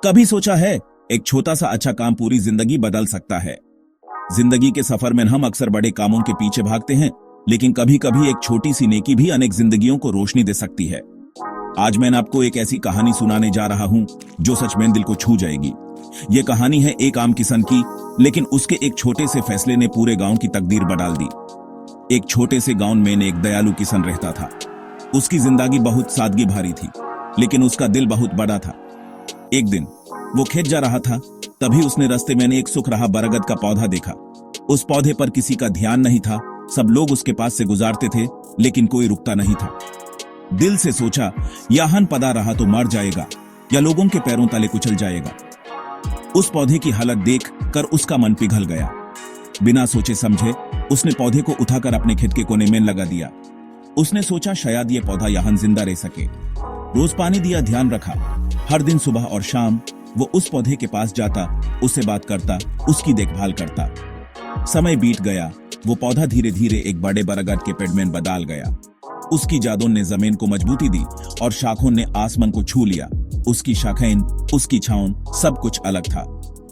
कभी सोचा है एक छोटा सा अच्छा काम पूरी जिंदगी बदल सकता है। जिंदगी के सफर में हम अक्सर बड़े कामों के पीछे भागते हैं, लेकिन कभी कभी एक छोटी सी नेकी भी अनेक जिंदगियों को रोशनी दे सकती है। आज मैं आपको एक ऐसी कहानी सुनाने जा रहा हूं जो सच में दिल को छू जाएगी। यह कहानी है एक आम किसान की, लेकिन उसके एक छोटे से फैसले ने पूरे गांव की तकदीर बदल दी। एक छोटे से गांव में एक दयालु किसान रहता था। उसकी जिंदगी बहुत सादगी भरी थी, लेकिन उसका दिल बहुत बड़ा था। एक दिन वो खेत जा रहा था, तभी उसने रास्ते में एक सूख रहा बरगद का पौधा देखा। उस पौधे पर किसी का ध्यान नहीं था। सब लोग उसके पास से गुजारते थे, लेकिन कोई रुकता नहीं था। दिल से सोचा, यहां पदा रहा तो मर जाएगा या लोगों के पैरों तले कुचल जाएगा। उस पौधे की हालत देख कर उसका मन पिघल गया। बिना सोचे समझे उसने पौधे को उठाकर अपने खेत के कोने में लगा दिया। उसने सोचा शायद ये पौधा यहां जिंदा रह सके। रोज पानी दिया, ध्यान रखा। हर दिन सुबह और शाम वो उस पौधे के पास जाता, उससे बात करता, उसकी देखभाल करता। समय बीत गया। वो पौधा धीरे धीरे एक बड़े बरगद के पेड़ में बदल गया। उसकी जादों ने जमीन को मजबूती दी और शाखों ने आसमान को छू लिया। उसकी शाखें, उसकी छांव, सब कुछ अलग था।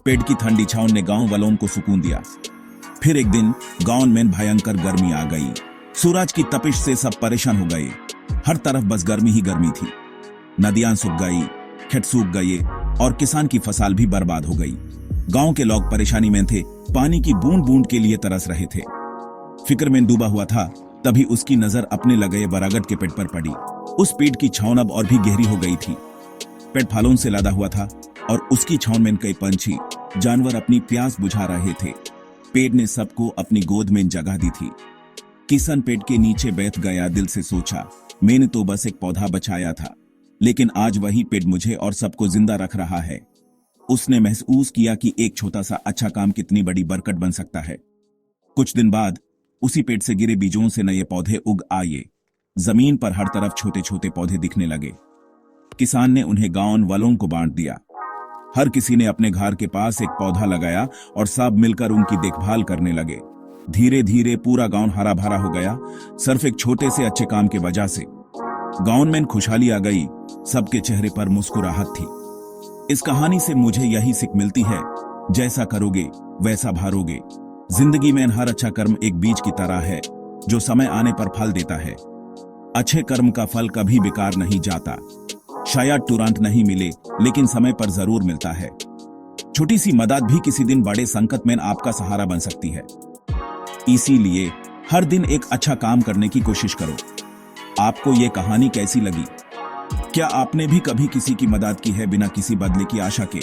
पेड़ की ठंडी छांव ने गांव वालों को सुकून दिया। फिर एक दिन गांव में भयंकर गर्मी आ गई। सूरज की तपिश से सब परेशान हो गए। हर तरफ बस गर्मी ही गर्मी थी। नदियां सूख गई, खेत सूख गए और किसान की फसल भी बर्बाद हो गई। गांव के लोग परेशानी में थे, पानी की बूंद बूंद के लिए तरस रहे थे। फिक्र में डूबा हुआ था, तभी उसकी नजर अपने लगे बरगद के पेड़ पर पड़ी। उस पेड़ की छांव अब और भी गहरी हो गई थी। पेड़ फलों से लदा हुआ था और उसकी छांव में कई पंछी, जानवर अपनी प्यास बुझा रहे थे। पेड़ ने सबको अपनी गोद में जगह दी थी। किसान पेड़ के नीचे बैठ गया। दिल से सोचा, मैंने तो बस एक पौधा बचाया था, लेकिन आज वही पेड़ मुझे और सबको जिंदा रख रहा है। उसने महसूस किया कि एक छोटा सा अच्छा काम कितनी बड़ी बरकत बन सकता है। कुछ दिन बाद उसी पेड़ से गिरे बीजों से नए पौधे उग आए। जमीन पर हर तरफ छोटे छोटे पौधे दिखने लगे। किसान ने उन्हें गांव वालों को बांट दिया। हर किसी ने अपने घर के पास एक पौधा लगाया और सब मिलकर उनकी देखभाल करने लगे। धीरे धीरे पूरा गांव हरा भरा हो गया, सिर्फ एक छोटे से अच्छे काम की वजह से। गांव में खुशहाली आ गई, सबके चेहरे पर मुस्कुराहट थी। इस कहानी से मुझे यही सीख मिलती है, जैसा करोगे वैसा भरोगे। जिंदगी में हर अच्छा कर्म एक बीज की तरह है, जो समय आने पर फल देता है। अच्छे कर्म का फल कभी बेकार नहीं जाता। शायद तुरंत नहीं मिले, लेकिन समय पर जरूर मिलता है। छोटी सी मदद भी किसी दिन बड़े संकट में आपका सहारा बन सकती है। इसीलिए हर दिन एक अच्छा काम करने की कोशिश करो। आपको यह कहानी कैसी लगी? क्या आपने भी कभी किसी की मदद की है बिना किसी बदले की आशा के?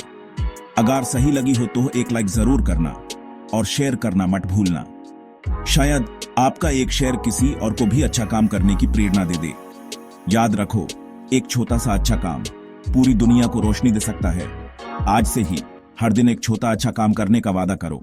अगर सही लगी हो तो एक लाइक जरूर करना और शेयर करना मत भूलना। शायद आपका एक शेयर किसी और को भी अच्छा काम करने की प्रेरणा दे दे। याद रखो, एक छोटा सा अच्छा काम पूरी दुनिया को रोशनी दे सकता है। आज से ही हर दिन एक छोटा अच्छा काम करने का वादा करो।